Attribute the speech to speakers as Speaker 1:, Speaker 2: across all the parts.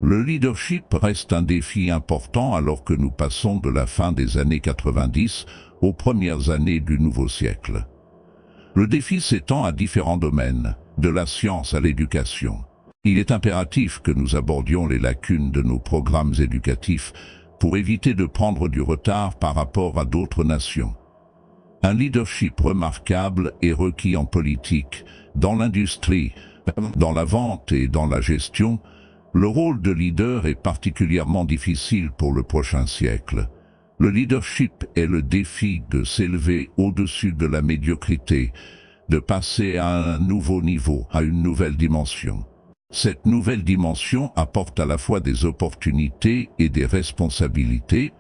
Speaker 1: Le leadership reste un défi important alors que nous passons de la fin des années 90 aux premières années du nouveau siècle. Le défi s'étend à différents domaines, de la science à l'éducation. Il est impératif que nous abordions les lacunes de nos programmes éducatifs pour éviter de prendre du retard par rapport à d'autres nations. Un leadership remarquable est requis en politique, dans l'industrie, dans la vente et dans la gestion. Le rôle de leader est particulièrement difficile pour le prochain siècle. Le leadership est le défi de s'élever au-dessus de la médiocrité, de passer à un nouveau niveau, à une nouvelle dimension. Cette nouvelle dimension apporte à la fois des opportunités et des responsabilités.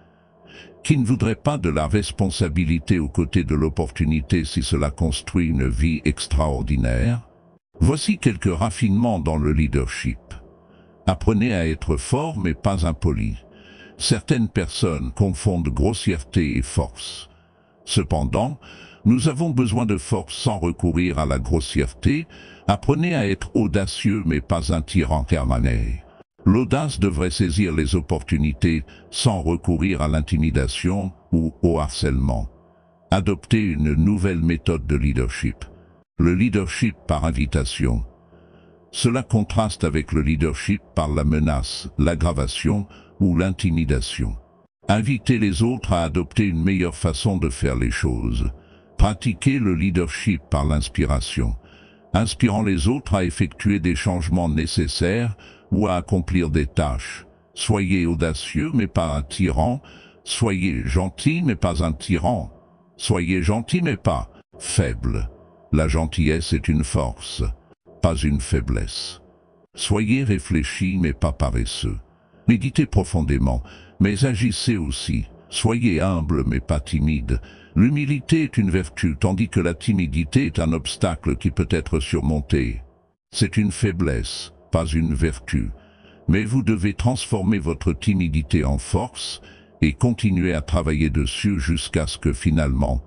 Speaker 1: Qui ne voudrait pas de la responsabilité aux côtés de l'opportunité si cela construit une vie extraordinaire? Voici quelques raffinements dans le leadership. Apprenez à être fort mais pas impoli. Certaines personnes confondent grossièreté et force. Cependant, nous avons besoin de force sans recourir à la grossièreté. Apprenez à être audacieux mais pas un tyran permanent. L'audace devrait saisir les opportunités sans recourir à l'intimidation ou au harcèlement. Adoptez une nouvelle méthode de leadership. Le leadership par invitation. Cela contraste avec le leadership par la menace, l'aggravation ou l'intimidation. Invitez les autres à adopter une meilleure façon de faire les choses. Pratiquez le leadership par l'inspiration, inspirant les autres à effectuer des changements nécessaires ou à accomplir des tâches. Soyez audacieux mais pas un tyran. Soyez gentil mais pas un tyran. Soyez gentil mais pas faible. La gentillesse est une force, pas une faiblesse. Soyez réfléchi mais pas paresseux. Méditez profondément, mais agissez aussi. Soyez humble mais pas timide. L'humilité est une vertu tandis que la timidité est un obstacle qui peut être surmonté. C'est une faiblesse, pas une vertu. Mais vous devez transformer votre timidité en force et continuer à travailler dessus jusqu'à ce que finalement,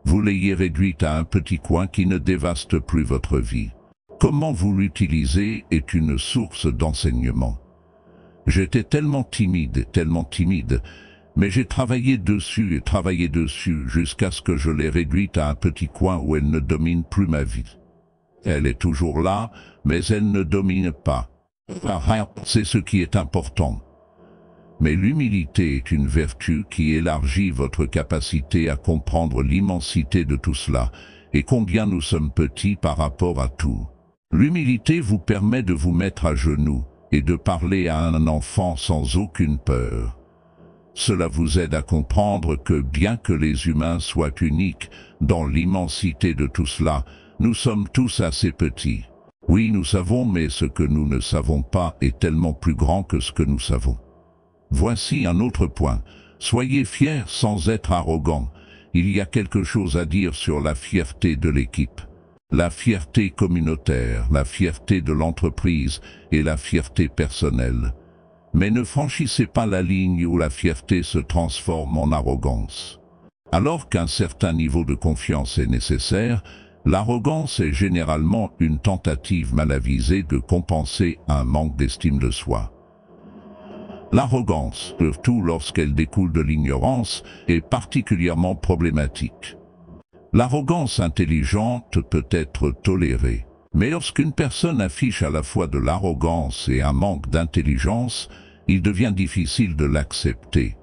Speaker 1: vous l'ayez réduite à un petit coin qui ne dévaste plus votre vie. Comment vous l'utilisez est une source d'enseignement. J'étais tellement timide, mais j'ai travaillé dessus et travaillé dessus jusqu'à ce que je l'ai réduite à un petit coin où elle ne domine plus ma vie. Elle est toujours là, mais elle ne domine pas. C'est ce qui est important. Mais l'humilité est une vertu qui élargit votre capacité à comprendre l'immensité de tout cela et combien nous sommes petits par rapport à tout. L'humilité vous permet de vous mettre à genoux et de parler à un enfant sans aucune peur. Cela vous aide à comprendre que bien que les humains soient uniques dans l'immensité de tout cela, nous sommes tous assez petits. Oui, nous savons, mais ce que nous ne savons pas est tellement plus grand que ce que nous savons. Voici un autre point. Soyez fiers sans être arrogants. Il y a quelque chose à dire sur la fierté de l'équipe. La fierté communautaire, la fierté de l'entreprise et la fierté personnelle. Mais ne franchissez pas la ligne où la fierté se transforme en arrogance. Alors qu'un certain niveau de confiance est nécessaire, l'arrogance est généralement une tentative mal avisée de compenser un manque d'estime de soi. L'arrogance, surtout lorsqu'elle découle de l'ignorance, est particulièrement problématique. L'arrogance intelligente peut être tolérée, mais lorsqu'une personne affiche à la fois de l'arrogance et un manque d'intelligence, il devient difficile de l'accepter.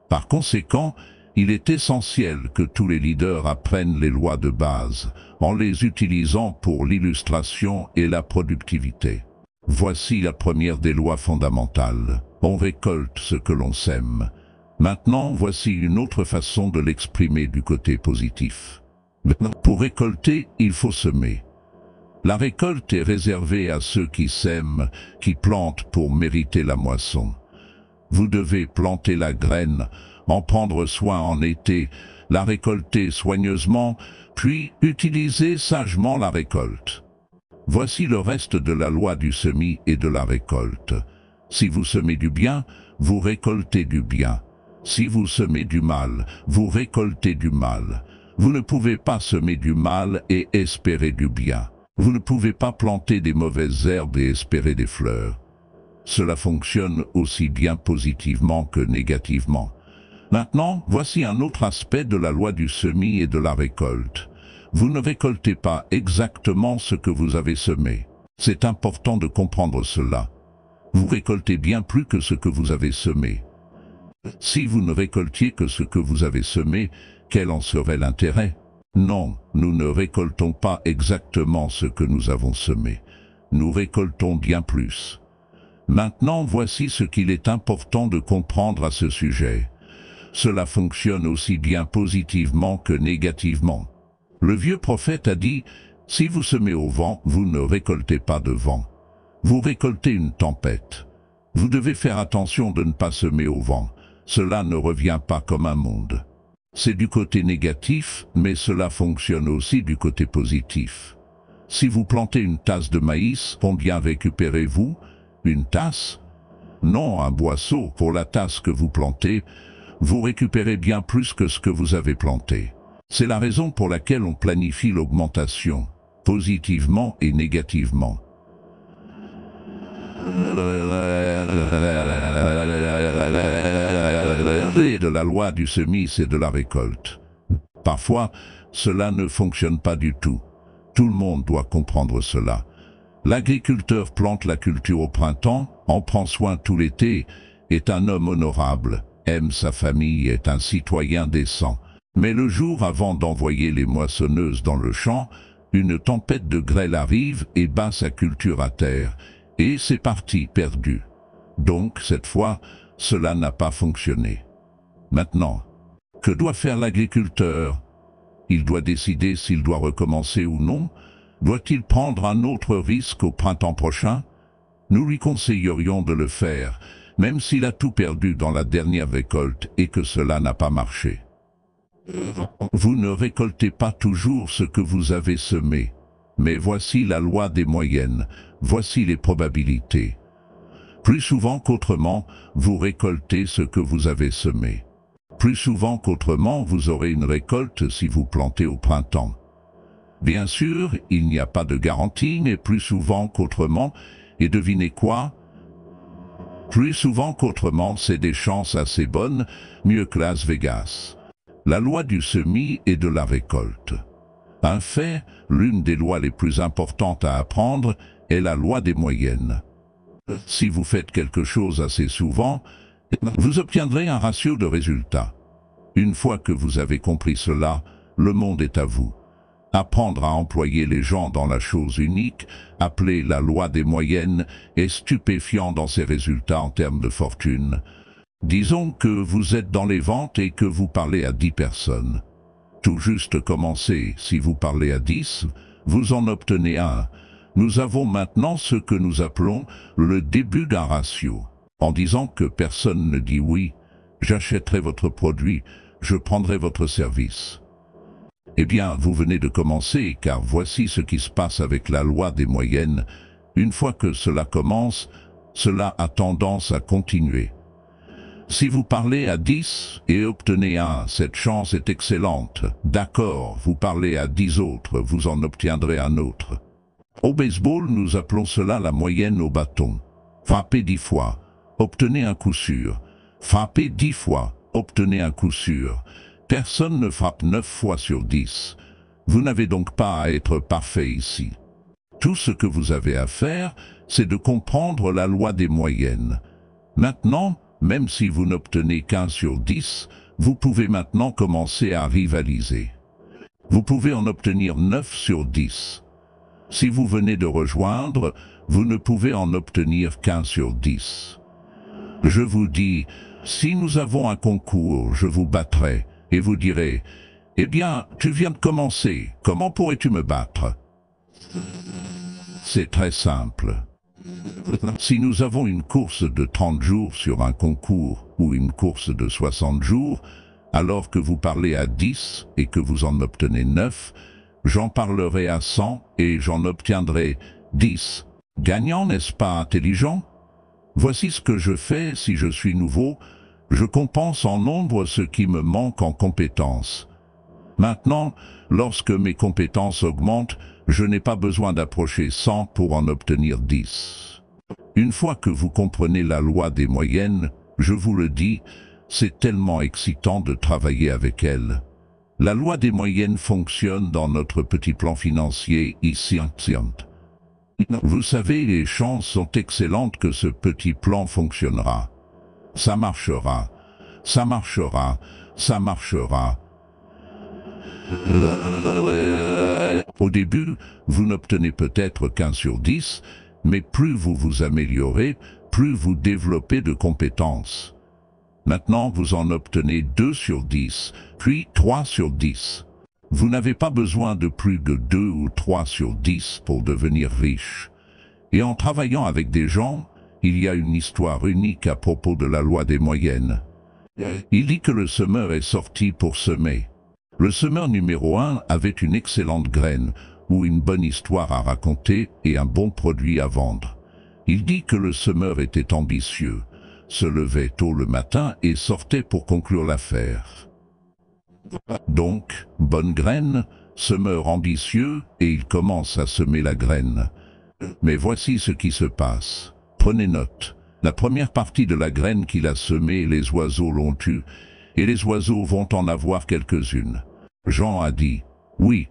Speaker 1: Par conséquent, il est essentiel que tous les leaders apprennent les lois de base, en les utilisant pour l'illustration et la productivité. Voici la première des lois fondamentales. On récolte ce que l'on sème. Maintenant, voici une autre façon de l'exprimer du côté positif. Pour récolter, il faut semer. La récolte est réservée à ceux qui sèment, qui plantent pour mériter la moisson. Vous devez planter la graine, en prendre soin en été, la récolter soigneusement, puis utiliser sagement la récolte. Voici le reste de la loi du semis et de la récolte. Si vous semez du bien, vous récoltez du bien. Si vous semez du mal, vous récoltez du mal. Vous ne pouvez pas semer du mal et espérer du bien. Vous ne pouvez pas planter des mauvaises herbes et espérer des fleurs. Cela fonctionne aussi bien positivement que négativement. Maintenant, voici un autre aspect de la loi du semis et de la récolte. Vous ne récoltez pas exactement ce que vous avez semé. C'est important de comprendre cela. Vous récoltez bien plus que ce que vous avez semé. Si vous ne récoltiez que ce que vous avez semé, quel en serait l'intérêt? Non, nous ne récoltons pas exactement ce que nous avons semé. Nous récoltons bien plus. Maintenant, voici ce qu'il est important de comprendre à ce sujet. Cela fonctionne aussi bien positivement que négativement. Le vieux prophète a dit, « Si vous semez au vent, vous ne récoltez pas de vent. Vous récoltez une tempête. Vous devez faire attention de ne pas semer au vent. Cela ne revient pas comme un monde. » C'est du côté négatif, mais cela fonctionne aussi du côté positif. Si vous plantez une tasse de maïs, combien récupérez-vous? Une tasse? Non, un boisseau. Pour la tasse que vous plantez, vous récupérez bien plus que ce que vous avez planté. C'est la raison pour laquelle on planifie l'augmentation, positivement et négativement. De la loi du semis et de la récolte. Parfois, cela ne fonctionne pas du tout. Tout le monde doit comprendre cela. L'agriculteur plante la culture au printemps, en prend soin tout l'été, est un homme honorable, aime sa famille, est un citoyen décent. Mais le jour avant d'envoyer les moissonneuses dans le champ, une tempête de grêle arrive et bat sa culture à terre, et c'est parti, perdu. Donc, cette fois, cela n'a pas fonctionné. Maintenant, que doit faire l'agriculteur? Il doit décider s'il doit recommencer ou non. Doit-il prendre un autre risque au printemps prochain? Nous lui conseillerions de le faire, même s'il a tout perdu dans la dernière récolte et que cela n'a pas marché. Vous ne récoltez pas toujours ce que vous avez semé. Mais voici la loi des moyennes, voici les probabilités. Plus souvent qu'autrement, vous récoltez ce que vous avez semé. Plus souvent qu'autrement, vous aurez une récolte si vous plantez au printemps. Bien sûr, il n'y a pas de garantie, mais plus souvent qu'autrement, et devinez quoi? Plus souvent qu'autrement, c'est des chances assez bonnes, mieux que Las Vegas. La loi du semis et de la récolte. Un fait, l'une des lois les plus importantes à apprendre, est la loi des moyennes. Si vous faites quelque chose assez souvent, vous obtiendrez un ratio de résultats. Une fois que vous avez compris cela, le monde est à vous. Apprendre à employer les gens dans la chose unique, appelée la loi des moyennes, est stupéfiant dans ses résultats en termes de fortune. Disons que vous êtes dans les ventes et que vous parlez à 10 personnes. Tout juste commencé, si vous parlez à 10, vous en obtenez un. Nous avons maintenant ce que nous appelons le début d'un ratio. En disant que personne ne dit oui, j'achèterai votre produit, je prendrai votre service. Eh bien, vous venez de commencer, car voici ce qui se passe avec la loi des moyennes. Une fois que cela commence, cela a tendance à continuer. Si vous parlez à 10 et obtenez un, cette chance est excellente. D'accord, vous parlez à 10 autres, vous en obtiendrez un autre. Au baseball, nous appelons cela la moyenne au bâton. Frappez 10 fois, obtenez un coup sûr. Frappez 10 fois, obtenez un coup sûr. Personne ne frappe 9 fois sur 10. Vous n'avez donc pas à être parfait ici. Tout ce que vous avez à faire, c'est de comprendre la loi des moyennes. Maintenant, même si vous n'obtenez qu'un sur 10, vous pouvez maintenant commencer à rivaliser. Vous pouvez en obtenir 9 sur 10. Si vous venez de rejoindre, vous ne pouvez en obtenir qu'un sur 10. Je vous dis, si nous avons un concours, je vous battrai, et vous direz, eh bien, tu viens de commencer, comment pourrais-tu me battre? C'est très simple. Si nous avons une course de 30 jours sur un concours ou une course de 60 jours, alors que vous parlez à 10 et que vous en obtenez 9, j'en parlerai à 100 et j'en obtiendrai 10. Gagnant, n'est-ce pas intelligent? Voici ce que je fais si je suis nouveau, je compense en nombre ce qui me manque en compétences. Maintenant, lorsque mes compétences augmentent, je n'ai pas besoin d'approcher 100 pour en obtenir 10. Une fois que vous comprenez la loi des moyennes, je vous le dis, c'est tellement excitant de travailler avec elle. La loi des moyennes fonctionne dans notre petit plan financier ici. Vous savez, les chances sont excellentes que ce petit plan fonctionnera. Ça marchera, ça marchera, ça marchera. Au début, vous n'obtenez peut-être qu'un sur 10, mais plus vous vous améliorez, plus vous développez de compétences. Maintenant, vous en obtenez 2 sur 10, puis 3 sur 10. Vous n'avez pas besoin de plus de 2 ou 3 sur 10 pour devenir riche. Et en travaillant avec des gens, il y a une histoire unique à propos de la loi des moyennes. Il dit que le semeur est sorti pour semer. Le semeur numéro 1 avait une excellente graine, ou une bonne histoire à raconter et un bon produit à vendre. Il dit que le semeur était ambitieux, se levait tôt le matin et sortait pour conclure l'affaire. Donc, bonne graine, semeur ambitieux, et il commence à semer la graine. Mais voici ce qui se passe. Prenez note. La première partie de la graine qu'il a semée, les oiseaux l'ont eue, et les oiseaux vont en avoir quelques-unes. Jean a dit, oui,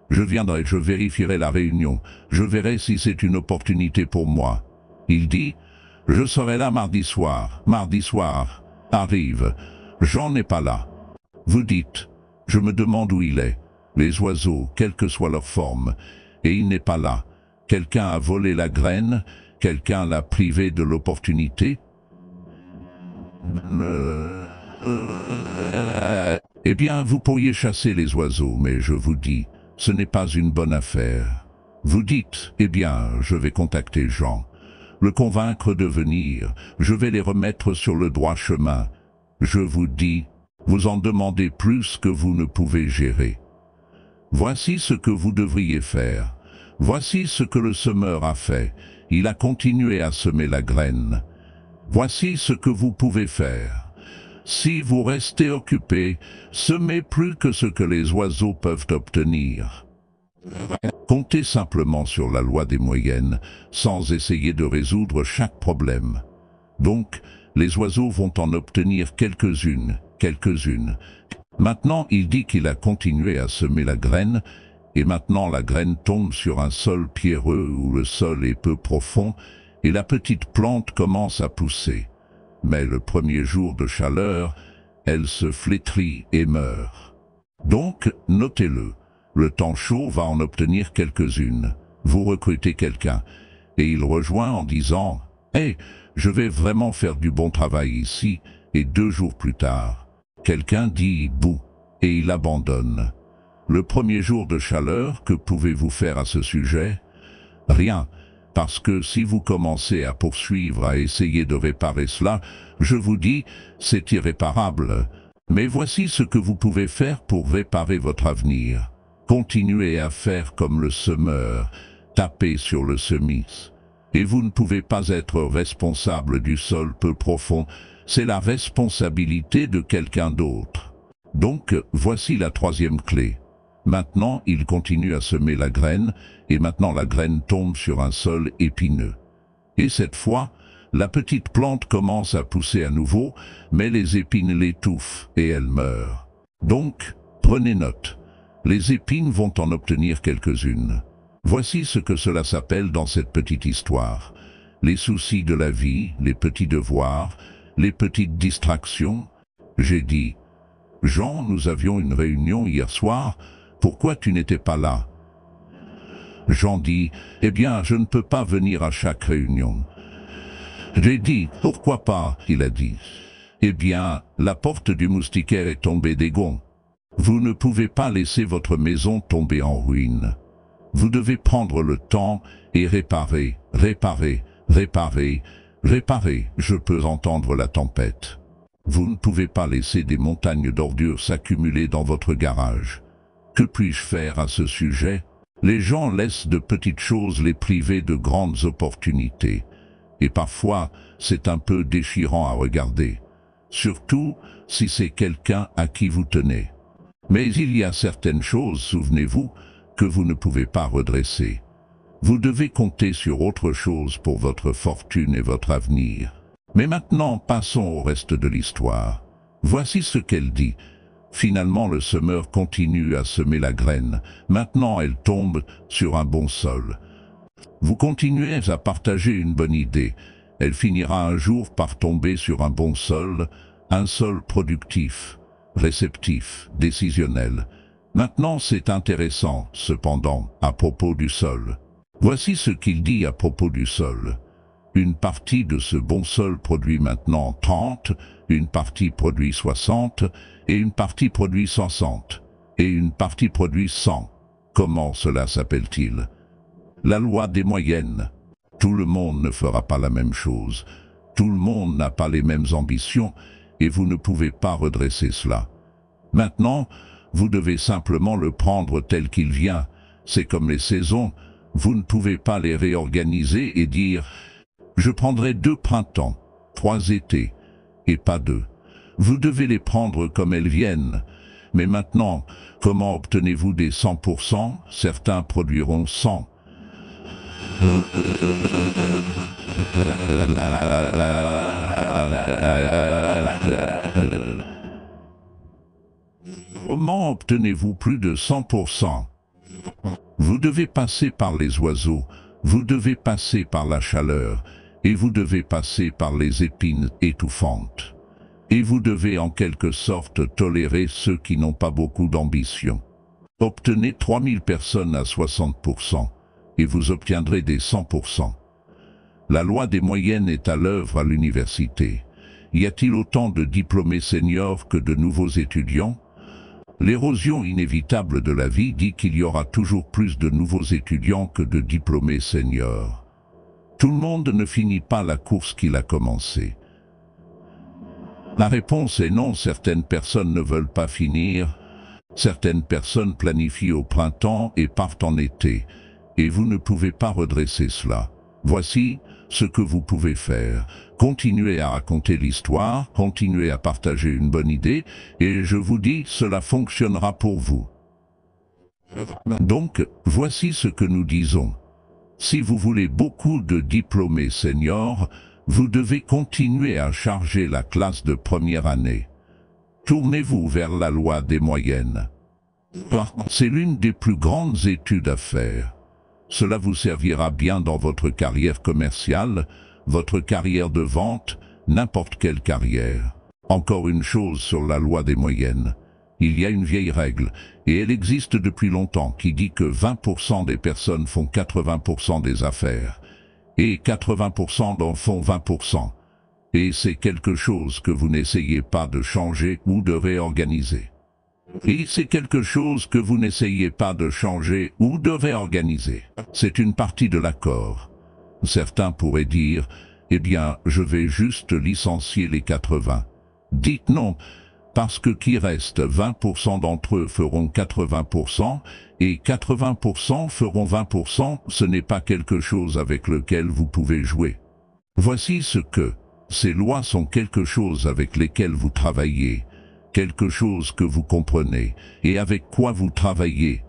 Speaker 1: je viendrai, je vérifierai la réunion, je verrai si c'est une opportunité pour moi. Il dit, je serai là mardi soir, arrive, Jean n'est pas là. Vous dites, je me demande où il est. Les oiseaux, quelle que soit leur forme, et il n'est pas là. Quelqu'un a volé la graine, quelqu'un l'a privé de l'opportunité. Eh bien, vous pourriez chasser les oiseaux, mais je vous dis, ce n'est pas une bonne affaire. Vous dites, eh bien, je vais contacter Jean, le convaincre de venir, je vais les remettre sur le droit chemin. Je vous dis, vous en demandez plus que vous ne pouvez gérer. Voici ce que vous devriez faire. Voici ce que le semeur a fait. Il a continué à semer la graine. Voici ce que vous pouvez faire. Si vous restez occupé, semez plus que ce que les oiseaux peuvent obtenir. Comptez simplement sur la loi des moyennes, sans essayer de résoudre chaque problème. Donc, les oiseaux vont en obtenir quelques-unes. Maintenant, il dit qu'il a continué à semer la graine, et maintenant la graine tombe sur un sol pierreux où le sol est peu profond, et la petite plante commence à pousser. Mais le premier jour de chaleur, elle se flétrit et meurt. Donc, notez-le, le temps chaud va en obtenir quelques-unes. Vous recrutez quelqu'un, et il rejoint en disant « Hey, je vais vraiment faire du bon travail ici », et 2 jours plus tard, quelqu'un dit « Bouh », et il abandonne. Le premier jour de chaleur, que pouvez-vous faire à ce sujet? Rien, parce que si vous commencez à poursuivre, à essayer de réparer cela, je vous dis, c'est irréparable. Mais voici ce que vous pouvez faire pour réparer votre avenir. Continuez à faire comme le semeur, tapez sur le semis. Et vous ne pouvez pas être responsable du sol peu profond, c'est la responsabilité de quelqu'un d'autre. Donc, voici la 3e clé. Maintenant, il continue à semer la graine, et maintenant la graine tombe sur un sol épineux. Et cette fois, la petite plante commence à pousser à nouveau, mais les épines l'étouffent, et elle meurt. Donc, prenez note. Les épines vont en obtenir quelques-unes. Voici ce que cela s'appelle dans cette petite histoire. Les soucis de la vie, les petits devoirs, les petites distractions. J'ai dit, Jean, nous avions une réunion hier soir, pourquoi tu n'étais pas là? Jean dit, eh bien, je ne peux pas venir à chaque réunion. J'ai dit, pourquoi pas? Il a dit, eh bien, la porte du moustiquaire est tombée des gonds. Vous ne pouvez pas laisser votre maison tomber en ruine. Vous devez prendre le temps et réparer. Je peux entendre la tempête. Vous ne pouvez pas laisser des montagnes d'ordures s'accumuler dans votre garage. Que puis-je faire à ce sujet? Les gens laissent de petites choses les priver de grandes opportunités. Et parfois, c'est un peu déchirant à regarder. Surtout, si c'est quelqu'un à qui vous tenez. Mais il y a certaines choses, souvenez-vous, que vous ne pouvez pas redresser. Vous devez compter sur autre chose pour votre fortune et votre avenir. Mais maintenant, passons au reste de l'histoire. Voici ce qu'elle dit. Finalement, le semeur continue à semer la graine. Maintenant, elle tombe sur un bon sol. Vous continuez à partager une bonne idée. Elle finira un jour par tomber sur un bon sol, un sol productif, réceptif, décisionnel. Maintenant, c'est intéressant, cependant, à propos du sol. Voici ce qu'il dit à propos du sol. Une partie de ce bon sol produit maintenant 30, une partie produit 60, et une partie produit 60, et une partie produit 100. Comment cela s'appelle-t-il? La loi des moyennes. Tout le monde ne fera pas la même chose. Tout le monde n'a pas les mêmes ambitions, et vous ne pouvez pas redresser cela. Maintenant, vous devez simplement le prendre tel qu'il vient. C'est comme les saisons, vous ne pouvez pas les réorganiser et dire « Je prendrai 2 printemps, 3 étés, et pas 2. » Vous devez les prendre comme elles viennent. Mais maintenant, comment obtenez-vous des 100%? Certains produiront 100. Comment obtenez-vous plus de 100%? Vous devez passer par les oiseaux, vous devez passer par la chaleur, et vous devez passer par les épines étouffantes. Et vous devez en quelque sorte tolérer ceux qui n'ont pas beaucoup d'ambition. Obtenez 3000 personnes à 60%, et vous obtiendrez des 100%. La loi des moyennes est à l'œuvre à l'université. Y a-t-il autant de diplômés seniors que de nouveaux étudiants? L'érosion inévitable de la vie dit qu'il y aura toujours plus de nouveaux étudiants que de diplômés seniors. Tout le monde ne finit pas la course qu'il a commencée. La réponse est non, certaines personnes ne veulent pas finir. Certaines personnes planifient au printemps et partent en été, et vous ne pouvez pas redresser cela. Voici ce que vous pouvez faire. Continuez à raconter l'histoire, continuez à partager une bonne idée, et je vous dis, cela fonctionnera pour vous. Donc, voici ce que nous disons. Si vous voulez beaucoup de diplômés seniors, vous devez continuer à charger la classe de première année. Tournez-vous vers la loi des moyennes. C'est l'une des plus grandes études à faire. Cela vous servira bien dans votre carrière commerciale, votre carrière de vente, n'importe quelle carrière. Encore une chose sur la loi des moyennes. Il y a une vieille règle, et elle existe depuis longtemps, qui dit que 20% des personnes font 80% des affaires, et 80% d'en font 20%. Et c'est quelque chose que vous n'essayez pas de changer ou de réorganiser. Et c'est quelque chose que vous n'essayez pas de changer ou de réorganiser. C'est une partie de l'accord. Certains pourraient dire, eh bien, je vais juste licencier les 80. Dites non, parce que qui reste 20% d'entre eux feront 80% et 80% feront 20%, ce n'est pas quelque chose avec lequel vous pouvez jouer. Voici ce que ces lois sont quelque chose avec lesquelles vous travaillez, quelque chose que vous comprenez et avec quoi vous travaillez.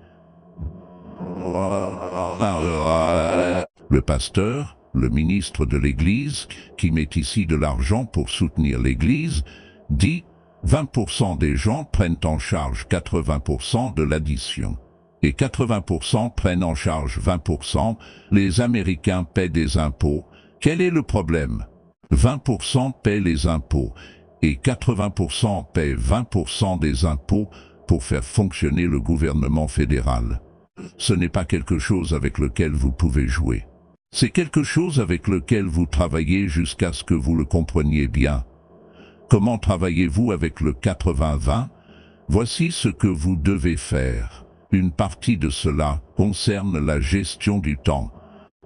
Speaker 1: Le pasteur, le ministre de l'Église, qui met ici de l'argent pour soutenir l'Église, dit 20% des gens prennent en charge 80% de l'addition. Et 80% prennent en charge 20%, les Américains paient des impôts. Quel est le problème? 20% paient les impôts et 80% paient 20% des impôts pour faire fonctionner le gouvernement fédéral. Ce n'est pas quelque chose avec lequel vous pouvez jouer. C'est quelque chose avec lequel vous travaillez jusqu'à ce que vous le compreniez bien. Comment travaillez-vous avec le 80-20? Voici ce que vous devez faire. Une partie de cela concerne la gestion du temps.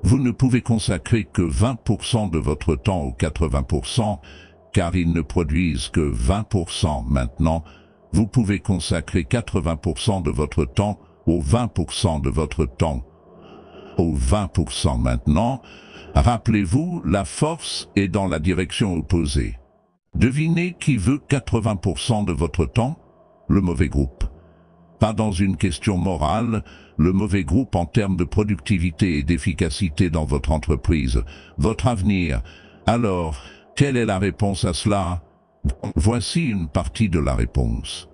Speaker 1: Vous ne pouvez consacrer que 20% de votre temps aux 80%, car ils ne produisent que 20% maintenant. Vous pouvez consacrer 80% de votre temps aux 20% de votre temps. Aux 20% maintenant, rappelez-vous, la force est dans la direction opposée. Devinez qui veut 80% de votre temps? Le mauvais groupe. pas dans une question morale, le mauvais groupe en termes de productivité et d'efficacité dans votre entreprise, votre avenir. Alors, quelle est la réponse à cela? Voici une partie de la réponse.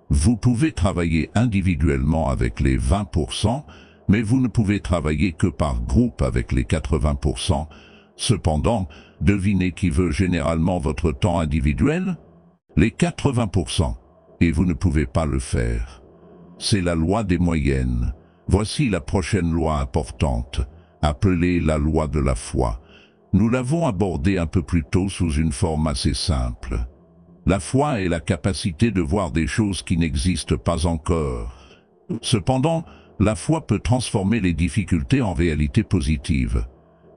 Speaker 1: Vous pouvez travailler individuellement avec les 20%, mais vous ne pouvez travailler que par groupe avec les 80%. Cependant, devinez qui veut généralement votre temps individuel? Les 80%. Et vous ne pouvez pas le faire. C'est la loi des moyennes. Voici la prochaine loi importante, appelée la loi de la foi. Nous l'avons abordée un peu plus tôt sous une forme assez simple. La foi est la capacité de voir des choses qui n'existent pas encore. Cependant, la foi peut transformer les difficultés en réalité positive.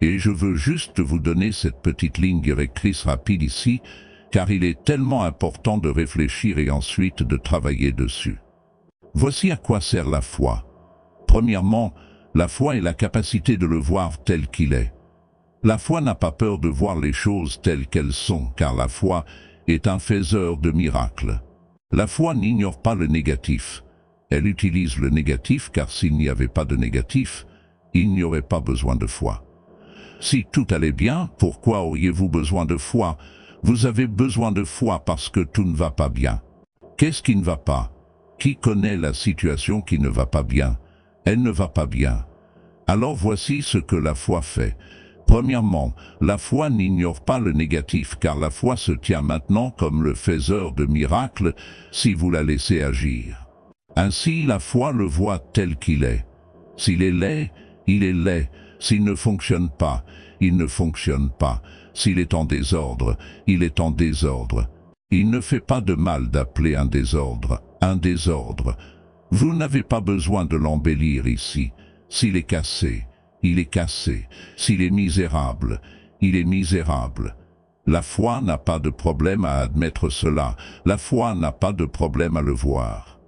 Speaker 1: Et je veux juste vous donner cette petite ligne directrice rapide ici, car il est tellement important de réfléchir et ensuite de travailler dessus. Voici à quoi sert la foi. Premièrement, la foi est la capacité de le voir tel qu'il est. La foi n'a pas peur de voir les choses telles qu'elles sont, car la foi est un faiseur de miracles. La foi n'ignore pas le négatif. Elle utilise le négatif, car s'il n'y avait pas de négatif, il n'y aurait pas besoin de foi. Si tout allait bien, pourquoi auriez-vous besoin de foi? Vous avez besoin de foi parce que tout ne va pas bien. Qu'est-ce qui ne va pas? Qui connaît la situation qui ne va pas bien? Elle ne va pas bien. Alors voici ce que la foi fait. Premièrement, la foi n'ignore pas le négatif, car la foi se tient maintenant comme le faiseur de miracles si vous la laissez agir. Ainsi, la foi le voit tel qu'il est. S'il est laid, il est laid. S'il ne fonctionne pas, il ne fonctionne pas. S'il est en désordre, il est en désordre. Il ne fait pas de mal d'appeler un désordre un désordre. Vous n'avez pas besoin de l'embellir ici. S'il est cassé, il est cassé. S'il est misérable, il est misérable. La foi n'a pas de problème à admettre cela. La foi n'a pas de problème à le voir.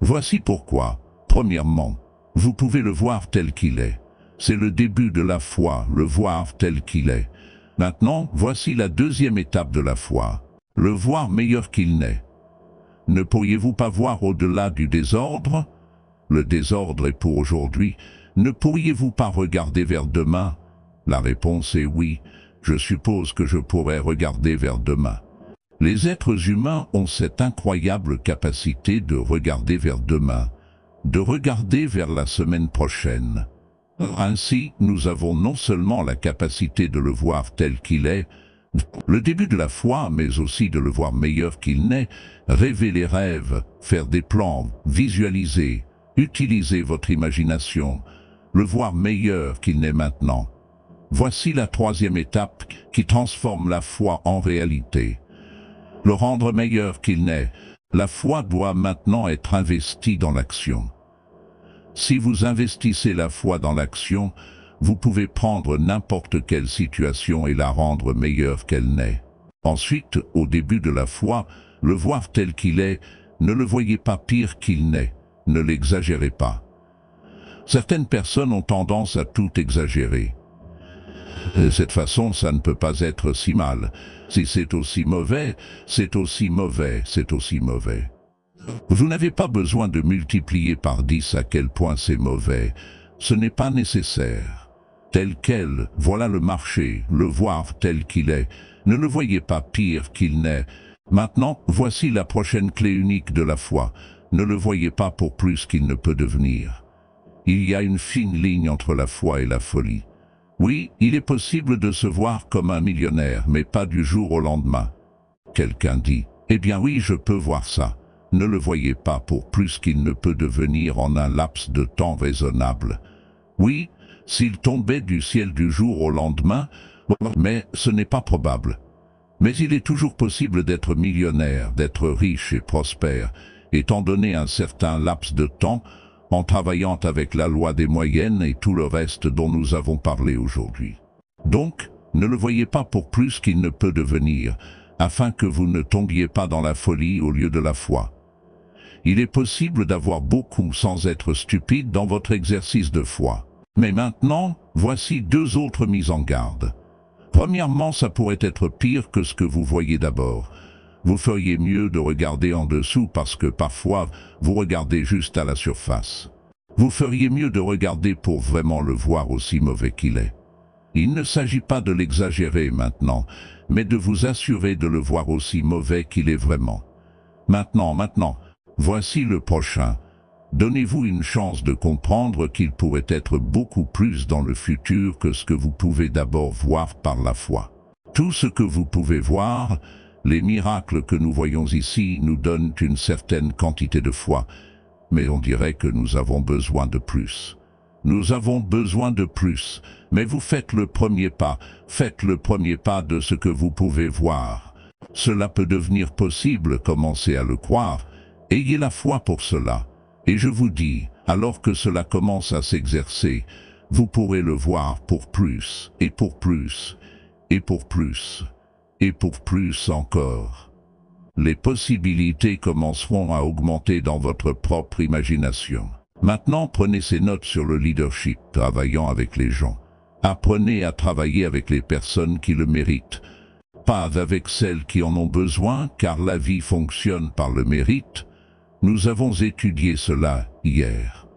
Speaker 1: Voici pourquoi. Premièrement, vous pouvez le voir tel qu'il est. C'est le début de la foi, le voir tel qu'il est. Maintenant, voici la deuxième étape de la foi. Le voir meilleur qu'il n'est. Ne pourriez-vous pas voir au-delà du désordre? Le désordre est pour aujourd'hui. Ne pourriez-vous pas regarder vers demain? La réponse est oui. Je suppose que je pourrais regarder vers demain. Les êtres humains ont cette incroyable capacité de regarder vers demain, de regarder vers la semaine prochaine. Ainsi, nous avons non seulement la capacité de le voir tel qu'il est, le début de la foi, mais aussi de le voir meilleur qu'il n'est, rêver les rêves, faire des plans, visualiser, utiliser votre imagination, le voir meilleur qu'il n'est maintenant. Voici la troisième étape qui transforme la foi en réalité. Le rendre meilleur qu'il n'est, la foi doit maintenant être investie dans l'action. Si vous investissez la foi dans l'action, vous pouvez prendre n'importe quelle situation et la rendre meilleure qu'elle n'est. Ensuite, au début de la foi, le voir tel qu'il est, ne le voyez pas pire qu'il n'est, ne l'exagérez pas. Certaines personnes ont tendance à tout exagérer. De cette façon, ça ne peut pas être si mal. Si c'est aussi mauvais, c'est aussi mauvais, c'est aussi mauvais. Vous n'avez pas besoin de multiplier par 10 à quel point c'est mauvais. Ce n'est pas nécessaire. Tel quel, voilà le marché, le voir tel qu'il est. Ne le voyez pas pire qu'il n'est. Maintenant, voici la prochaine clé unique de la foi. Ne le voyez pas pour plus qu'il ne peut devenir. Il y a une fine ligne entre la foi et la folie. Oui, il est possible de se voir comme un millionnaire, mais pas du jour au lendemain. Quelqu'un dit, eh bien oui, je peux voir ça. Ne le voyez pas pour plus qu'il ne peut devenir en un laps de temps raisonnable. Oui, s'il tombait du ciel du jour au lendemain, mais ce n'est pas probable. Mais il est toujours possible d'être millionnaire, d'être riche et prospère, étant donné un certain laps de temps, en travaillant avec la loi des moyennes et tout le reste dont nous avons parlé aujourd'hui. Donc, ne le voyez pas pour plus qu'il ne peut devenir, afin que vous ne tombiez pas dans la folie au lieu de la foi. Il est possible d'avoir beaucoup sans être stupide dans votre exercice de foi. Mais maintenant, voici deux autres mises en garde. Premièrement, ça pourrait être pire que ce que vous voyez d'abord. Vous feriez mieux de regarder en dessous parce que parfois, vous regardez juste à la surface. Vous feriez mieux de regarder pour vraiment le voir aussi mauvais qu'il est. Il ne s'agit pas de l'exagérer maintenant, mais de vous assurer de le voir aussi mauvais qu'il est vraiment. Maintenant, voici le prochain. Donnez-vous une chance de comprendre qu'il pourrait être beaucoup plus dans le futur que ce que vous pouvez d'abord voir par la foi. Tout ce que vous pouvez voir, les miracles que nous voyons ici nous donnent une certaine quantité de foi, mais on dirait que nous avons besoin de plus. Nous avons besoin de plus, mais vous faites le premier pas de ce que vous pouvez voir. Cela peut devenir possible, commencez à le croire, ayez la foi pour cela. Et je vous dis, alors que cela commence à s'exercer, vous pourrez le voir pour plus, et pour plus, et pour plus, et pour plus encore. Les possibilités commenceront à augmenter dans votre propre imagination. Maintenant, prenez ces notes sur le leadership, travaillant avec les gens. Apprenez à travailler avec les personnes qui le méritent, pas avec celles qui en ont besoin, car la vie fonctionne par le mérite. Nous avons étudié cela hier.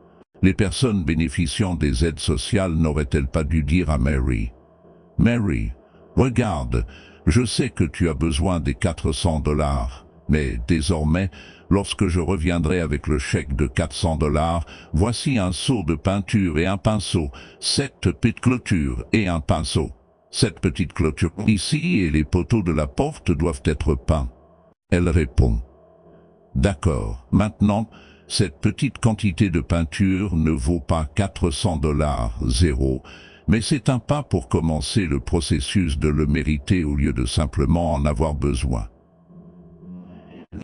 Speaker 1: Les personnes bénéficiant des aides sociales n'auraient-elles pas dû dire à Mary, « Mary, regarde, je sais que tu as besoin des 400 $, mais désormais, lorsque je reviendrai avec le chèque de 400 $, voici un seau de peinture et un pinceau, 7 petites clôtures et un pinceau. Cette petite clôture ici et les poteaux de la porte doivent être peints. » Elle répond, « D'accord, maintenant, cette petite quantité de peinture ne vaut pas 400 $, zéro, mais c'est un pas pour commencer le processus de le mériter au lieu de simplement en avoir besoin.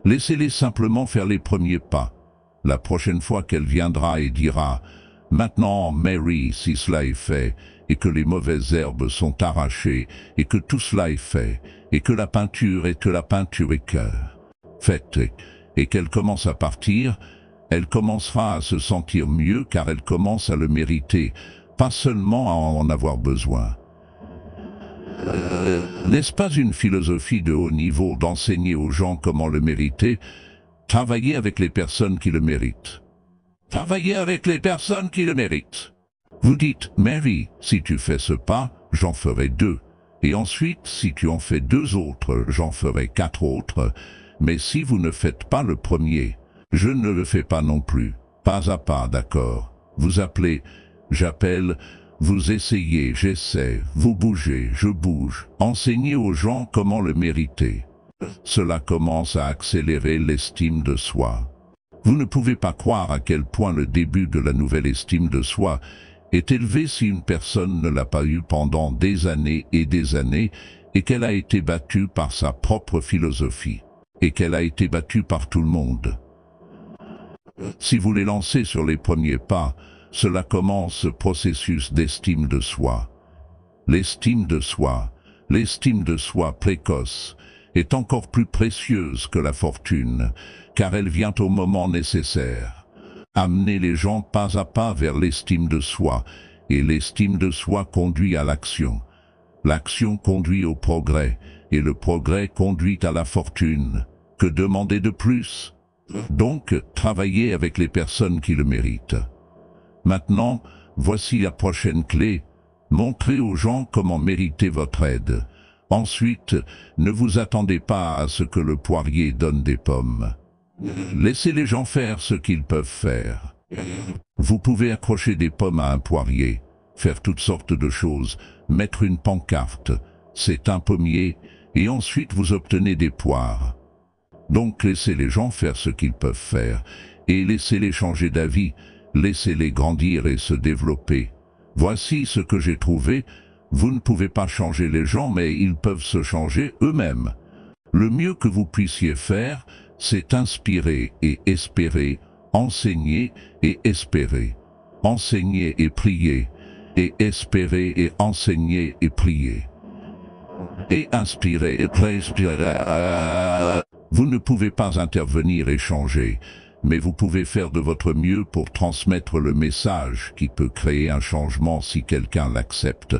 Speaker 1: Laissez-les simplement faire les premiers pas. La prochaine fois qu'elle viendra et dira « Maintenant, Mary, si cela est fait, et que les mauvaises herbes sont arrachées, et que tout cela est fait, et que la peinture est cœur. Faites, et qu'elle commence à partir, elle commencera à se sentir mieux car elle commence à le mériter, pas seulement à en avoir besoin. N'est-ce pas une philosophie de haut niveau d'enseigner aux gens comment le mériter? Travaillez avec les personnes qui le méritent. Travaillez avec les personnes qui le méritent. Vous dites, Mary, si tu fais ce pas, j'en ferai 2. Et ensuite, si tu en fais 2 autres, j'en ferai 4 autres. Mais si vous ne faites pas le premier, je ne le fais pas non plus. Pas à pas, d'accord. Vous appelez, j'appelle, vous essayez, j'essaie, vous bougez, je bouge. Enseignez aux gens comment le mériter. Cela commence à accélérer l'estime de soi. Vous ne pouvez pas croire à quel point le début de la nouvelle estime de soi est élevé si une personne ne l'a pas eu pendant des années et qu'elle a été battue par sa propre philosophie et qu'elle a été battue par tout le monde. Si vous les lancez sur les premiers pas, cela commence ce processus d'estime de soi. L'estime de soi précoce, est encore plus précieuse que la fortune, car elle vient au moment nécessaire. Amenez les gens pas à pas vers l'estime de soi, et l'estime de soi conduit à l'action. L'action conduit au progrès, et le progrès conduit à la fortune. Que demander de plus? Donc, travaillez avec les personnes qui le méritent. Maintenant, voici la prochaine clé. Montrez aux gens comment mériter votre aide. Ensuite, ne vous attendez pas à ce que le poirier donne des pommes. Laissez les gens faire ce qu'ils peuvent faire. Vous pouvez accrocher des pommes à un poirier, faire toutes sortes de choses, mettre une pancarte, c'est un pommier, et ensuite vous obtenez des poires. Donc laissez les gens faire ce qu'ils peuvent faire, et laissez-les changer d'avis, laissez-les grandir et se développer. Voici ce que j'ai trouvé. Vous ne pouvez pas changer les gens, mais ils peuvent se changer eux-mêmes. Le mieux que vous puissiez faire, c'est inspirer et espérer, enseigner et espérer. Enseigner et prier, et espérer et enseigner et prier. Et inspirer et respirer. Vous ne pouvez pas intervenir et changer, mais vous pouvez faire de votre mieux pour transmettre le message qui peut créer un changement si quelqu'un l'accepte,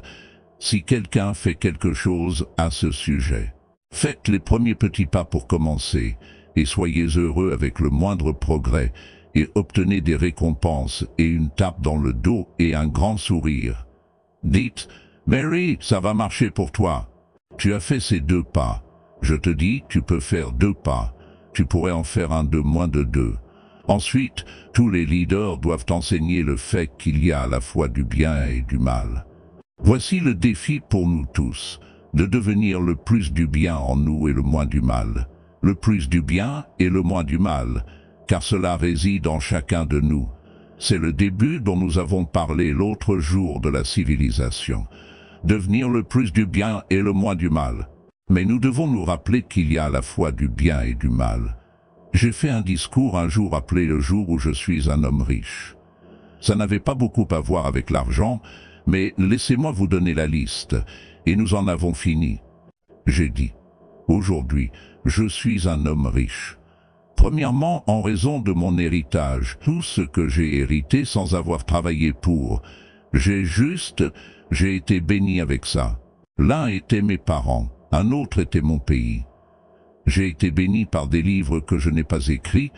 Speaker 1: si quelqu'un fait quelque chose à ce sujet. Faites les premiers petits pas pour commencer, et soyez heureux avec le moindre progrès, et obtenez des récompenses et une tape dans le dos et un grand sourire. Dites, Mary, ça va marcher pour toi. Tu as fait ces 2 pas. Je te dis, tu peux faire 2 pas. Tu pourrais en faire un de moins de 2. Ensuite, tous les leaders doivent enseigner le fait qu'il y a à la fois du bien et du mal. Voici le défi pour nous tous, de devenir le plus du bien en nous et le moins du mal. Le plus du bien et le moins du mal, car cela réside en chacun de nous. C'est le début dont nous avons parlé l'autre jour de la civilisation. Devenir le plus du bien et le moins du mal. Mais nous devons nous rappeler qu'il y a à la fois du bien et du mal. J'ai fait un discours un jour appelé le jour où je suis un homme riche. Ça n'avait pas beaucoup à voir avec l'argent, mais laissez-moi vous donner la liste, et nous en avons fini. J'ai dit, aujourd'hui, je suis un homme riche. Premièrement, en raison de mon héritage, tout ce que j'ai hérité sans avoir travaillé pour, j'ai été béni avec ça. L'un était mes parents, un autre était mon pays. J'ai été béni par des livres que je n'ai pas écrits,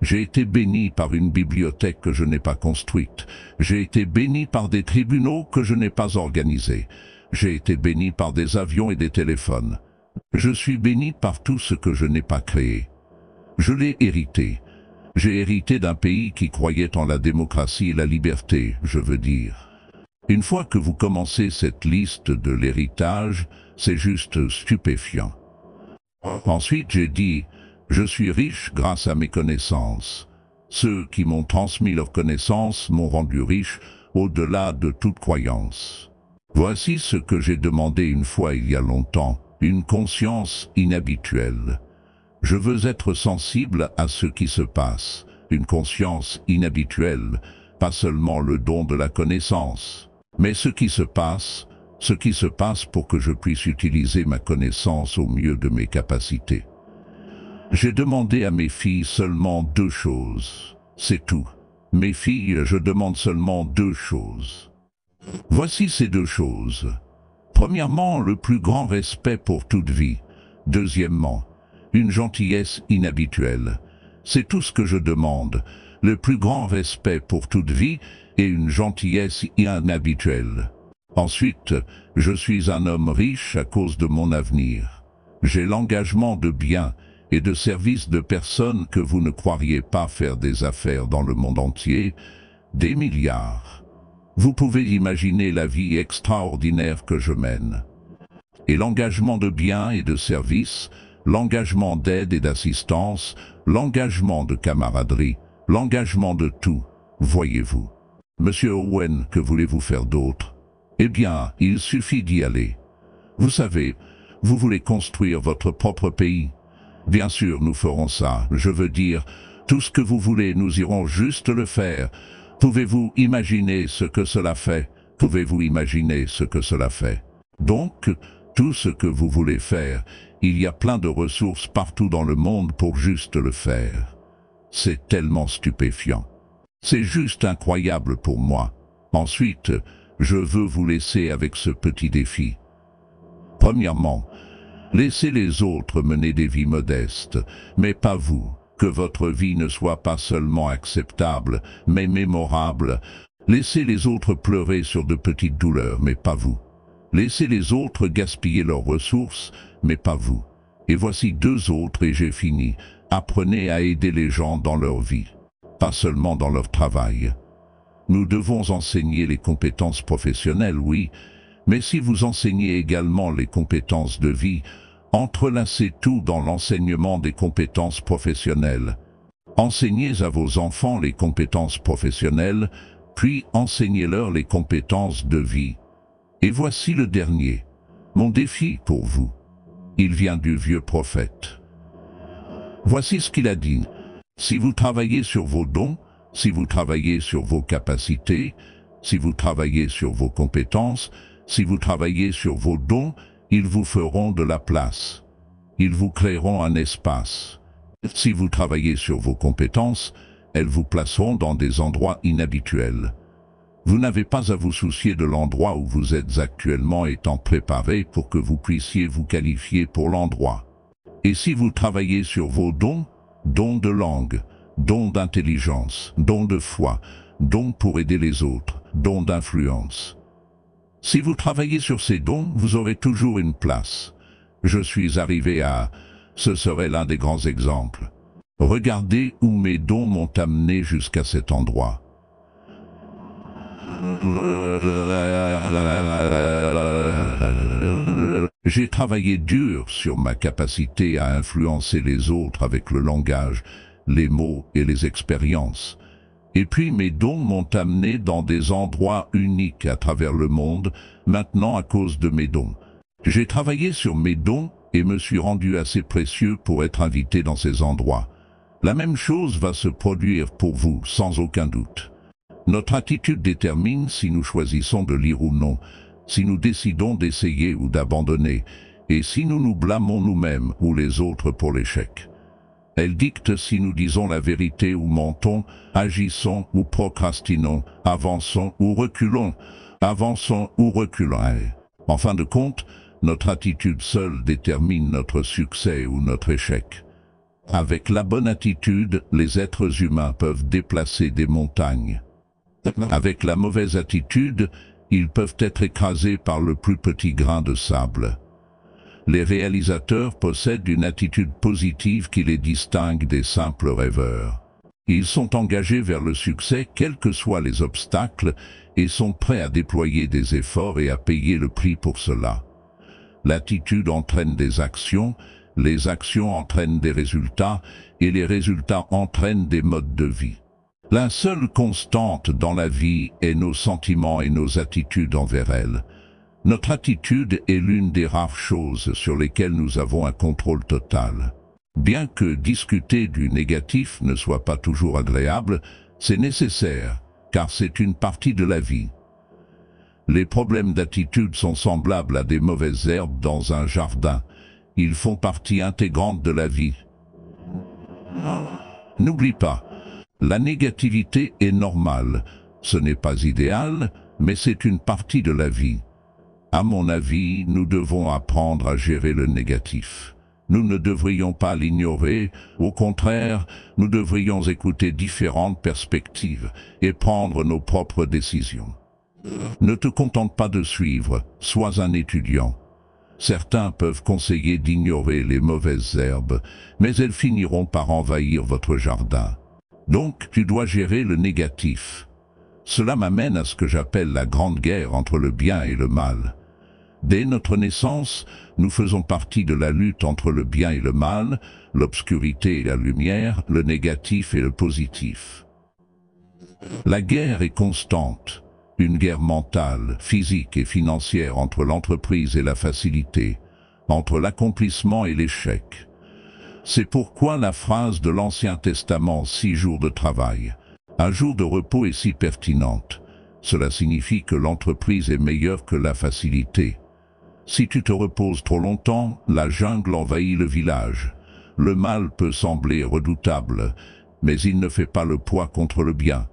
Speaker 1: j'ai été béni par une bibliothèque que je n'ai pas construite, j'ai été béni par des tribunaux que je n'ai pas organisés, j'ai été béni par des avions et des téléphones. Je suis béni par tout ce que je n'ai pas créé. Je l'ai hérité. J'ai hérité d'un pays qui croyait en la démocratie et la liberté, je veux dire. Une fois que vous commencez cette liste de l'héritage, c'est juste stupéfiant. Ensuite, j'ai dit, je suis riche grâce à mes connaissances. Ceux qui m'ont transmis leurs connaissances m'ont rendu riche au-delà de toute croyance. Voici ce que j'ai demandé une fois il y a longtemps, une conscience inhabituelle. Je veux être sensible à ce qui se passe, une conscience inhabituelle, pas seulement le don de la connaissance, mais ce qui se passe pour que je puisse utiliser ma connaissance au mieux de mes capacités. J'ai demandé à mes filles seulement 2 choses, c'est tout. Mes filles, je demande seulement 2 choses. Voici ces 2 choses. Premièrement, le plus grand respect pour toute vie. Deuxièmement, une gentillesse inhabituelle. C'est tout ce que je demande, le plus grand respect pour toute vie et une gentillesse inhabituelle. Ensuite, je suis un homme riche à cause de mon avenir. J'ai l'engagement de biens et de services de personnes que vous ne croiriez pas faire des affaires dans le monde entier, des milliards. Vous pouvez imaginer la vie extraordinaire que je mène. Et l'engagement de biens et de services, l'engagement d'aide et d'assistance, l'engagement de camaraderie, l'engagement de tout, voyez-vous. Monsieur Owen, que voulez-vous faire d'autre? Eh bien, il suffit d'y aller. Vous savez, vous voulez construire votre propre pays. Bien sûr, nous ferons ça. Je veux dire, tout ce que vous voulez, nous irons juste le faire. Pouvez-vous imaginer ce que cela fait? Pouvez-vous imaginer ce que cela fait? Donc, tout ce que vous voulez faire, il y a plein de ressources partout dans le monde pour juste le faire. C'est tellement stupéfiant. C'est juste incroyable pour moi. Ensuite, je veux vous laisser avec ce petit défi. Premièrement, laissez les autres mener des vies modestes, mais pas vous. Que votre vie ne soit pas seulement acceptable, mais mémorable. Laissez les autres pleurer sur de petites douleurs, mais pas vous. Laissez les autres gaspiller leurs ressources, mais pas vous. Et voici 2 autres et j'ai fini. Apprenez à aider les gens dans leur vie, pas seulement dans leur travail. Nous devons enseigner les compétences professionnelles, oui, mais si vous enseignez également les compétences de vie, entrelacez tout dans l'enseignement des compétences professionnelles. Enseignez à vos enfants les compétences professionnelles, puis enseignez-leur les compétences de vie. Et voici le dernier, mon défi pour vous. Il vient du vieux prophète. Voici ce qu'il a dit. Si vous travaillez sur vos dons, si vous travaillez sur vos capacités, si vous travaillez sur vos compétences, si vous travaillez sur vos dons, ils vous feront de la place. Ils vous créeront un espace. Si vous travaillez sur vos compétences, elles vous placeront dans des endroits inhabituels. Vous n'avez pas à vous soucier de l'endroit où vous êtes actuellement étant préparé pour que vous puissiez vous qualifier pour l'endroit. Et si vous travaillez sur vos dons, dons de langue, dons d'intelligence, dons de foi, dons pour aider les autres, dons d'influence. Si vous travaillez sur ces dons, vous aurez toujours une place. Je suis arrivé à... Ce serait l'un des grands exemples. Regardez où mes dons m'ont amené jusqu'à cet endroit. J'ai travaillé dur sur ma capacité à influencer les autres avec le langage, les mots et les expériences. Et puis mes dons m'ont amené dans des endroits uniques à travers le monde, maintenant à cause de mes dons. J'ai travaillé sur mes dons et me suis rendu assez précieux pour être invité dans ces endroits. La même chose va se produire pour vous, sans aucun doute. Notre attitude détermine si nous choisissons de lire ou non, si nous décidons d'essayer ou d'abandonner, et si nous nous blâmons nous-mêmes ou les autres pour l'échec. Elle dicte si nous disons la vérité ou mentons, agissons ou procrastinons, avançons ou reculons, avançons ou reculons. En fin de compte, notre attitude seule détermine notre succès ou notre échec. Avec la bonne attitude, les êtres humains peuvent déplacer des montagnes. Avec la mauvaise attitude, ils peuvent être écrasés par le plus petit grain de sable. Les réalisateurs possèdent une attitude positive qui les distingue des simples rêveurs. Ils sont engagés vers le succès quels que soient les obstacles et sont prêts à déployer des efforts et à payer le prix pour cela. L'attitude entraîne des actions, les actions entraînent des résultats et les résultats entraînent des modes de vie. La seule constante dans la vie est nos sentiments et nos attitudes envers elle. Notre attitude est l'une des rares choses sur lesquelles nous avons un contrôle total. Bien que discuter du négatif ne soit pas toujours agréable, c'est nécessaire, car c'est une partie de la vie. Les problèmes d'attitude sont semblables à des mauvaises herbes dans un jardin. Ils font partie intégrante de la vie. N'oublie pas, la négativité est normale. Ce n'est pas idéal, mais c'est une partie de la vie. À mon avis, nous devons apprendre à gérer le négatif. Nous ne devrions pas l'ignorer, au contraire, nous devrions écouter différentes perspectives et prendre nos propres décisions. Ne te contente pas de suivre, sois un étudiant. Certains peuvent conseiller d'ignorer les mauvaises herbes, mais elles finiront par envahir votre jardin. Donc, tu dois gérer le négatif. Cela m'amène à ce que j'appelle la grande guerre entre le bien et le mal. Dès notre naissance, nous faisons partie de la lutte entre le bien et le mal, l'obscurité et la lumière, le négatif et le positif. La guerre est constante, une guerre mentale, physique et financière entre l'entreprise et la facilité, entre l'accomplissement et l'échec. C'est pourquoi la phrase de l'Ancien Testament « 6 jours de travail, un jour de repos » est si pertinente. Cela signifie que l'entreprise est meilleure que la facilité. Si tu te reposes trop longtemps, la jungle envahit le village. Le mal peut sembler redoutable, mais il ne fait pas le poids contre le bien.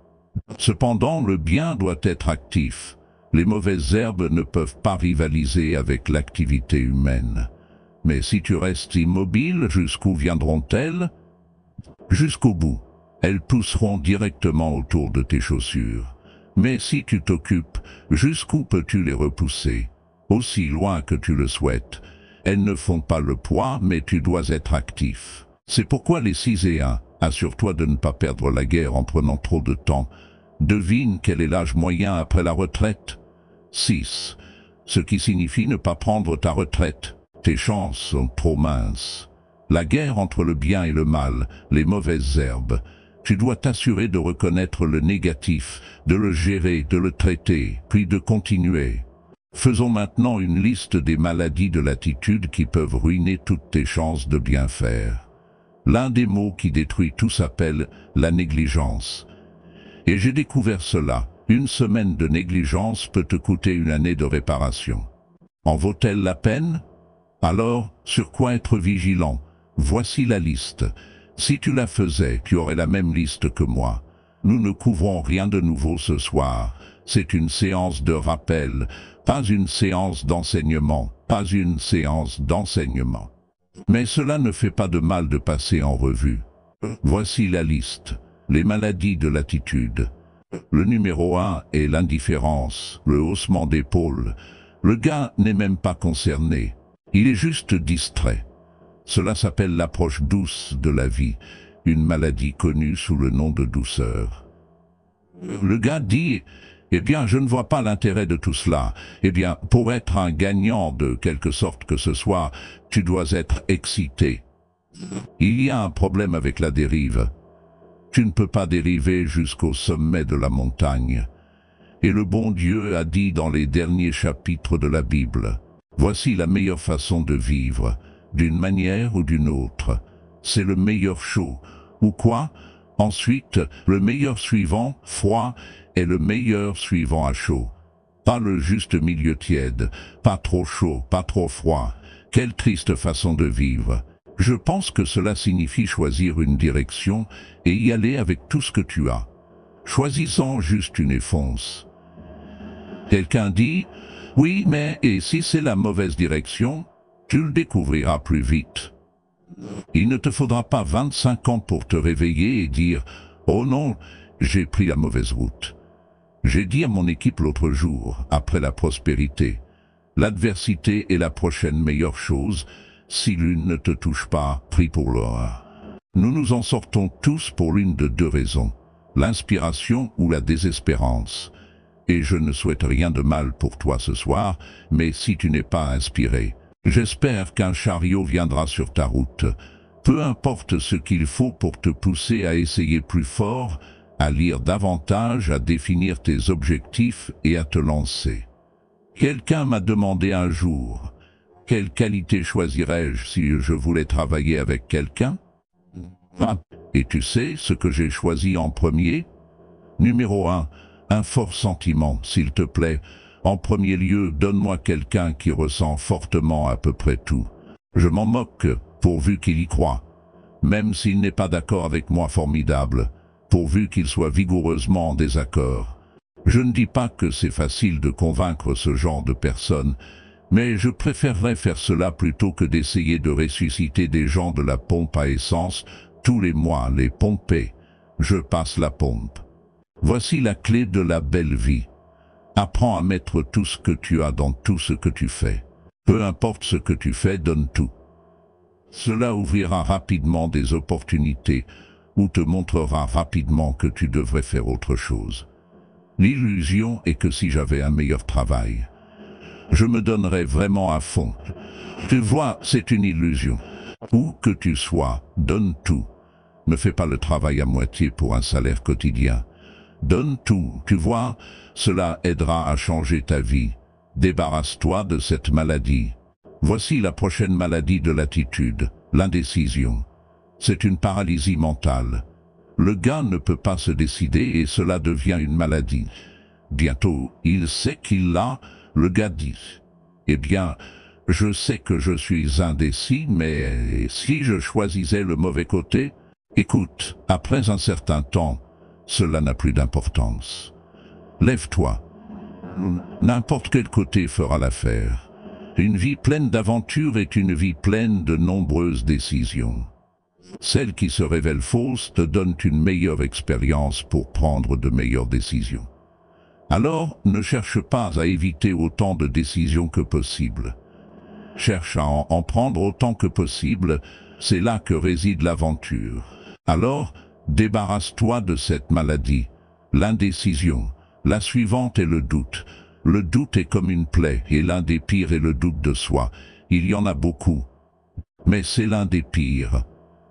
Speaker 1: Cependant, le bien doit être actif. Les mauvaises herbes ne peuvent pas rivaliser avec l'activité humaine. Mais si tu restes immobile, jusqu'où viendront-elles? Jusqu'au bout. Elles pousseront directement autour de tes chaussures. Mais si tu t'occupes, jusqu'où peux-tu les repousser? Aussi loin que tu le souhaites. Elles ne font pas le poids, mais tu dois être actif. C'est pourquoi les 6 et 1, assure-toi de ne pas perdre la guerre en prenant trop de temps. Devine quel est l'âge moyen après la retraite? 6. Ce qui signifie ne pas prendre ta retraite. Tes chances sont trop minces. La guerre entre le bien et le mal, les mauvaises herbes. Tu dois t'assurer de reconnaître le négatif, de le gérer, de le traiter, puis de continuer. Faisons maintenant une liste des maladies de l'attitude qui peuvent ruiner toutes tes chances de bien faire. L'un des mots qui détruit tout s'appelle la négligence. Et j'ai découvert cela. Une semaine de négligence peut te coûter une année de réparation. En vaut-elle la peine? Alors, sur quoi être vigilant? Voici la liste. Si tu la faisais, tu aurais la même liste que moi. Nous ne couvrons rien de nouveau ce soir. C'est une séance de rappel, pas une séance d'enseignement, pas une séance d'enseignement. Mais cela ne fait pas de mal de passer en revue. Voici la liste. Les maladies de l'attitude. Le numéro 1 est l'indifférence, le haussement d'épaule. Le gars n'est même pas concerné. Il est juste distrait. Cela s'appelle l'approche douce de la vie, une maladie connue sous le nom de douceur. Le gars dit « Eh bien, je ne vois pas l'intérêt de tout cela. Eh bien, pour être un gagnant de quelque sorte que ce soit, tu dois être excité. » Il y a un problème avec la dérive. Tu ne peux pas dériver jusqu'au sommet de la montagne. Et le bon Dieu a dit dans les derniers chapitres de la Bible, « Voici la meilleure façon de vivre, d'une manière ou d'une autre. C'est le meilleur chaud. » Ou quoi? Ensuite, le meilleur suivant, froid, est le meilleur suivant à chaud. Pas le juste milieu tiède, pas trop chaud, pas trop froid. Quelle triste façon de vivre. Je pense que cela signifie choisir une direction et y aller avec tout ce que tu as. Choisissant juste une et fonce. Quelqu'un dit, oui, mais et si c'est la mauvaise direction, tu le découvriras plus vite. Il ne te faudra pas 25 ans pour te réveiller et dire « Oh non, j'ai pris la mauvaise route ». J'ai dit à mon équipe l'autre jour, après la prospérité, l'adversité est la prochaine meilleure chose. Si l'une ne te touche pas, prie pour l'autre. Nous nous en sortons tous pour l'une de deux raisons, l'inspiration ou la désespérance. Et je ne souhaite rien de mal pour toi ce soir, mais si tu n'es pas inspiré, j'espère qu'un chariot viendra sur ta route. Peu importe ce qu'il faut pour te pousser à essayer plus fort, à lire davantage, à définir tes objectifs et à te lancer. Quelqu'un m'a demandé un jour, quelle qualité choisirais-je si je voulais travailler avec quelqu'un? Et tu sais ce que j'ai choisi en premier? Numéro 1, un fort sentiment, s'il te plaît. En premier lieu, donne-moi quelqu'un qui ressent fortement à peu près tout. Je m'en moque, pourvu qu'il y croit. Même s'il n'est pas d'accord avec moi, formidable, pourvu qu'il soit vigoureusement en désaccord. Je ne dis pas que c'est facile de convaincre ce genre de personnes, mais je préférerais faire cela plutôt que d'essayer de ressusciter des gens de la pompe à essence, tous les mois les pomper. Je passe la pompe. Voici la clé de la belle vie. Apprends à mettre tout ce que tu as dans tout ce que tu fais. Peu importe ce que tu fais, donne tout. Cela ouvrira rapidement des opportunités ou te montrera rapidement que tu devrais faire autre chose. L'illusion est que si j'avais un meilleur travail, je me donnerais vraiment à fond. Tu vois, c'est une illusion. Où que tu sois, donne tout. Ne fais pas le travail à moitié pour un salaire quotidien. Donne tout, tu vois, cela aidera à changer ta vie. Débarrasse-toi de cette maladie. Voici la prochaine maladie de l'attitude, l'indécision. C'est une paralysie mentale. Le gars ne peut pas se décider et cela devient une maladie. Bientôt, il sait qu'il l'a, le gars dit. Eh bien, je sais que je suis indécis, mais si je choisissais le mauvais côté? Écoute, après un certain temps, cela n'a plus d'importance. Lève-toi. N'importe quel côté fera l'affaire. Une vie pleine d'aventures est une vie pleine de nombreuses décisions. Celles qui se révèlent fausses te donnent une meilleure expérience pour prendre de meilleures décisions. Alors, ne cherche pas à éviter autant de décisions que possible. Cherche à en prendre autant que possible, c'est là que réside l'aventure. Alors, débarrasse-toi de cette maladie, l'indécision. La suivante est le doute. Le doute est comme une plaie, et l'un des pires est le doute de soi. Il y en a beaucoup. Mais c'est l'un des pires.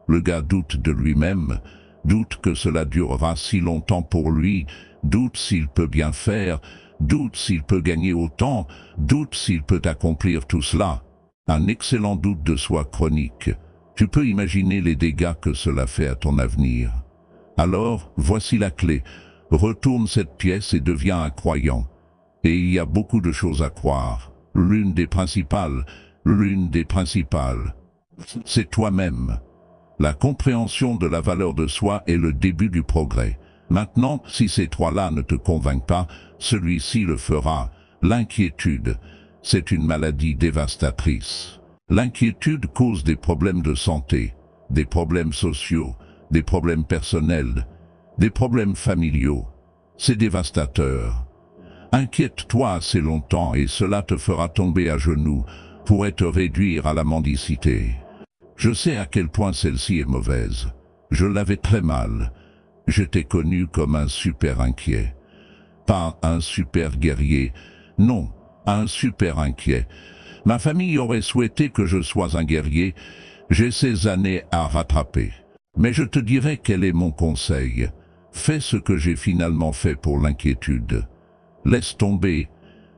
Speaker 1: Le gars doute de lui-même, doute que cela durera si longtemps pour lui, doute s'il peut bien faire, doute s'il peut gagner autant, doute s'il peut accomplir tout cela. Un excellent doute de soi chronique. Tu peux imaginer les dégâts que cela fait à ton avenir. Alors, voici la clé. Retourne cette pièce et deviens un croyant. Et il y a beaucoup de choses à croire. L'une des principales, c'est toi-même. La compréhension de la valeur de soi est le début du progrès. Maintenant, si ces trois-là ne te convainquent pas, celui-ci le fera. L'inquiétude, c'est une maladie dévastatrice. L'inquiétude cause des problèmes de santé, des problèmes sociaux, des problèmes personnels, des problèmes familiaux. C'est dévastateur. Inquiète-toi assez longtemps et cela te fera tomber à genoux, pourrait te réduire à la mendicité. Je sais à quel point celle-ci est mauvaise. Je l'avais très mal. J'étais connu comme un super inquiet. Pas un super guerrier, non, un super inquiet. Ma famille aurait souhaité que je sois un guerrier. J'ai ces années à rattraper. Mais je te dirai quel est mon conseil. Fais ce que j'ai finalement fait pour l'inquiétude. Laisse tomber.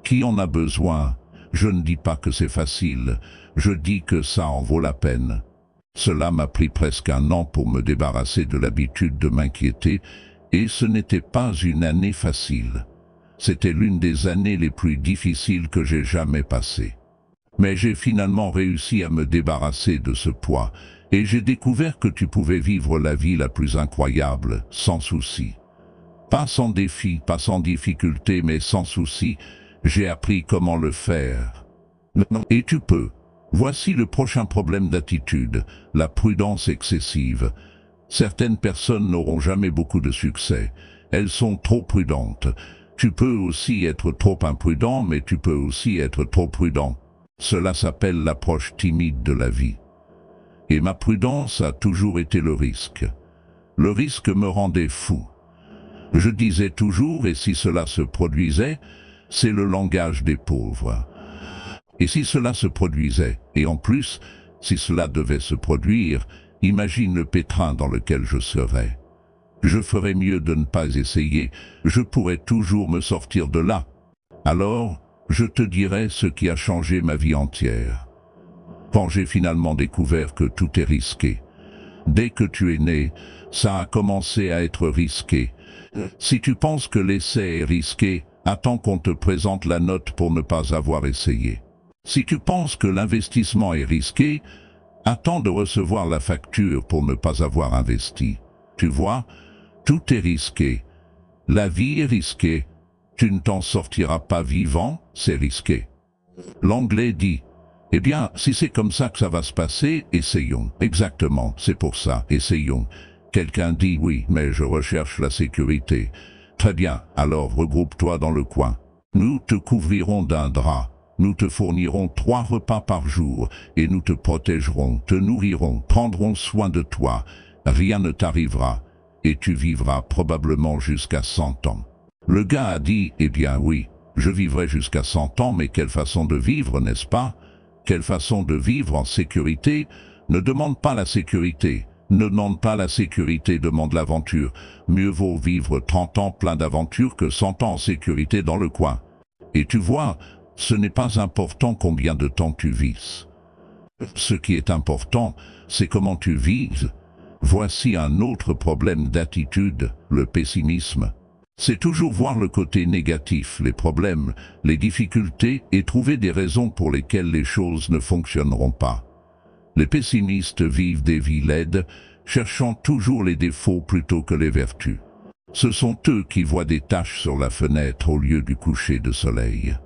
Speaker 1: Qui en a besoin? Je ne dis pas que c'est facile. Je dis que ça en vaut la peine. Cela m'a pris presque 1 an pour me débarrasser de l'habitude de m'inquiéter, et ce n'était pas une année facile. C'était l'une des années les plus difficiles que j'ai jamais passées. Mais j'ai finalement réussi à me débarrasser de ce poids, et j'ai découvert que tu pouvais vivre la vie la plus incroyable, sans souci. Pas sans défi, pas sans difficulté, mais sans souci. J'ai appris comment le faire. Et tu peux. Voici le prochain problème d'attitude, la prudence excessive. Certaines personnes n'auront jamais beaucoup de succès. Elles sont trop prudentes. Tu peux aussi être trop imprudent, mais tu peux aussi être trop prudent. Cela s'appelle l'approche timide de la vie. Et ma prudence a toujours été le risque. Le risque me rendait fou. Je disais toujours, et si cela se produisait, c'est le langage des pauvres. Et si cela se produisait, et en plus, si cela devait se produire, imagine le pétrin dans lequel je serais. Je ferais mieux de ne pas essayer, je pourrais toujours me sortir de là. Alors, je te dirai ce qui a changé ma vie entière. Quand j'ai finalement découvert que tout est risqué. Dès que tu es né, ça a commencé à être risqué. Si tu penses que l'essai est risqué, attends qu'on te présente la note pour ne pas avoir essayé. Si tu penses que l'investissement est risqué, attends de recevoir la facture pour ne pas avoir investi. Tu vois, tout est risqué. La vie est risquée. Tu ne t'en sortiras pas vivant, c'est risqué. L'anglais dit, eh bien, si c'est comme ça que ça va se passer, essayons. Exactement, c'est pour ça, essayons. Quelqu'un dit oui, mais je recherche la sécurité. Très bien, alors regroupe-toi dans le coin. Nous te couvrirons d'un drap. Nous te fournirons 3 repas par jour, et nous te protégerons, te nourrirons, prendrons soin de toi. Rien ne t'arrivera, et tu vivras probablement jusqu'à 100 ans. Le gars a dit, eh bien oui, je vivrai jusqu'à 100 ans, mais quelle façon de vivre, n'est-ce pas? Quelle façon de vivre en sécurité? Ne demande pas la sécurité. Ne demande pas la sécurité, demande l'aventure. Mieux vaut vivre 30 ans plein d'aventures que 100 ans en sécurité dans le coin. Et tu vois, ce n'est pas important combien de temps tu vis. Ce qui est important, c'est comment tu vis. Voici un autre problème d'attitude, le pessimisme. C'est toujours voir le côté négatif, les problèmes, les difficultés et trouver des raisons pour lesquelles les choses ne fonctionneront pas. Les pessimistes vivent des vies laides, cherchant toujours les défauts plutôt que les vertus. Ce sont eux qui voient des taches sur la fenêtre au lieu du coucher de soleil.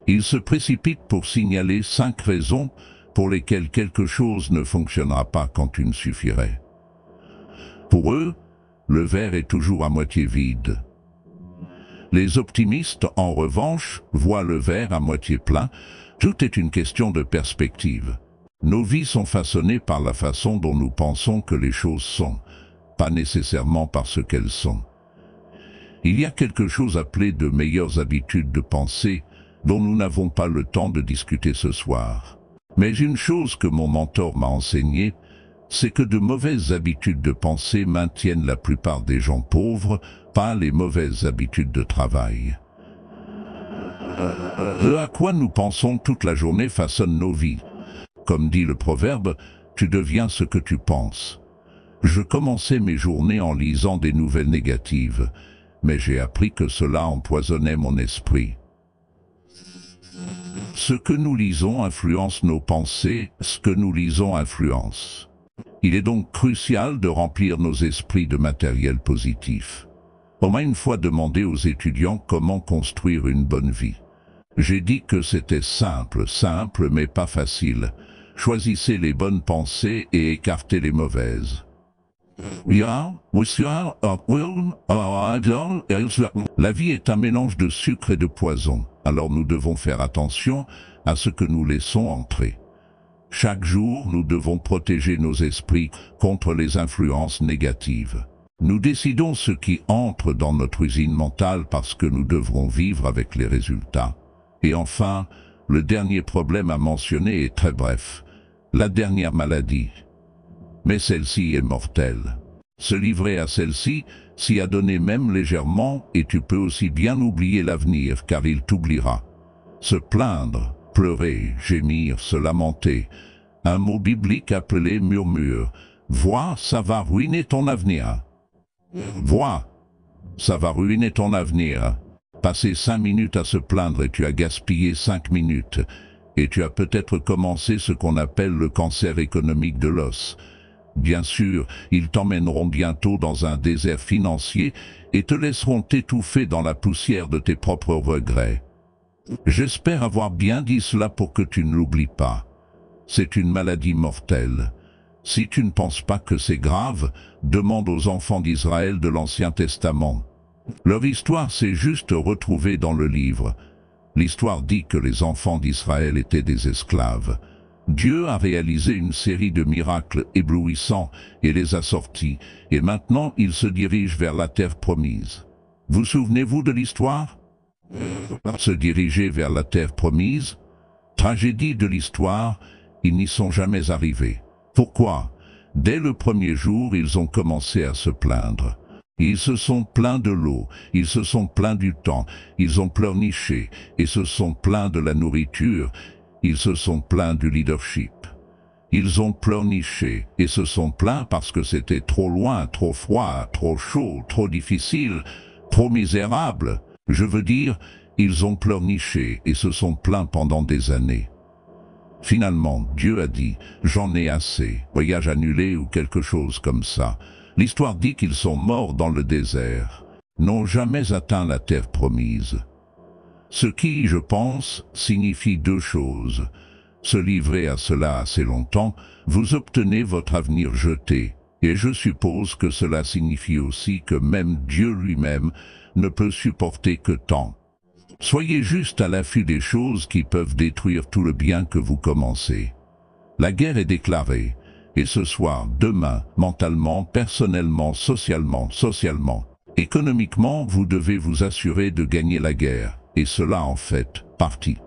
Speaker 1: Ils se précipitent pour signaler 5 raisons pour lesquelles quelque chose ne fonctionnera pas quand une suffirait. Pour eux, le verre est toujours à moitié vide. Les optimistes, en revanche, voient le verre à moitié plein. Tout est une question de perspective. Nos vies sont façonnées par la façon dont nous pensons que les choses sont, pas nécessairement par ce qu'elles sont. Il y a quelque chose appelé de meilleures habitudes de pensée, dont nous n'avons pas le temps de discuter ce soir. Mais une chose que mon mentor m'a enseignée, c'est que de mauvaises habitudes de pensée maintiennent la plupart des gens pauvres, pas les mauvaises habitudes de travail. À quoi nous pensons toute la journée façonne nos vies. Comme dit le proverbe, tu deviens ce que tu penses. Je commençais mes journées en lisant des nouvelles négatives, mais j'ai appris que cela empoisonnait mon esprit. Ce que nous lisons influence nos pensées, ce que nous lisons influence. Il est donc crucial de remplir nos esprits de matériel positif. On m'a une fois demandé aux étudiants comment construire une bonne vie. J'ai dit que c'était simple mais pas facile. Choisissez les bonnes pensées et écartez les mauvaises. La vie est un mélange de sucre et de poison, alors nous devons faire attention à ce que nous laissons entrer. Chaque jour, nous devons protéger nos esprits contre les influences négatives. Nous décidons ce qui entre dans notre usine mentale parce que nous devrons vivre avec les résultats. Et enfin, le dernier problème à mentionner est très bref. La dernière maladie. Mais celle-ci est mortelle. Se livrer à celle-ci, s'y adonner même légèrement, et tu peux aussi bien oublier l'avenir car il t'oubliera. Se plaindre, pleurer, gémir, se lamenter. Un mot biblique appelé murmure. Vois, ça va ruiner ton avenir. Vois, ça va ruiner ton avenir. Passer 5 minutes à se plaindre et tu as gaspillé 5 minutes. Et tu as peut-être commencé ce qu'on appelle le cancer économique de l'os. Bien sûr, ils t'emmèneront bientôt dans un désert financier et te laisseront t'étouffer dans la poussière de tes propres regrets. J'espère avoir bien dit cela pour que tu ne l'oublies pas. C'est une maladie mortelle. Si tu ne penses pas que c'est grave, demande aux enfants d'Israël de l'Ancien Testament. Leur histoire s'est juste retrouvée dans le livre. L'histoire dit que les enfants d'Israël étaient des esclaves. Dieu a réalisé une série de miracles éblouissants et les a sortis, et maintenant ils se dirigent vers la terre promise. Vous souvenez-vous de l'histoire? Se diriger vers la terre promise? Tragédie de l'histoire, ils n'y sont jamais arrivés. Pourquoi? Dès le premier jour, ils ont commencé à se plaindre. Ils se sont plaints de l'eau, ils se sont plaints du temps, ils ont pleurniché et se sont plaints de la nourriture, ils se sont plaints du leadership. Ils ont pleurniché et se sont plaints parce que c'était trop loin, trop froid, trop chaud, trop difficile, trop misérable. Je veux dire, ils ont pleurniché et se sont plaints pendant des années. Finalement, Dieu a dit, j'en ai assez, voyage annulé ou quelque chose comme ça. L'histoire dit qu'ils sont morts dans le désert, n'ont jamais atteint la terre promise. Ce qui, je pense, signifie deux choses. Se livrer à cela assez longtemps, vous obtenez votre avenir jeté, et je suppose que cela signifie aussi que même Dieu lui-même ne peut supporter que tant. Soyez juste à l'affût des choses qui peuvent détruire tout le bien que vous commencez. La guerre est déclarée, et ce soir, demain, mentalement, personnellement, socialement, économiquement, vous devez vous assurer de gagner la guerre, et cela en fait partie.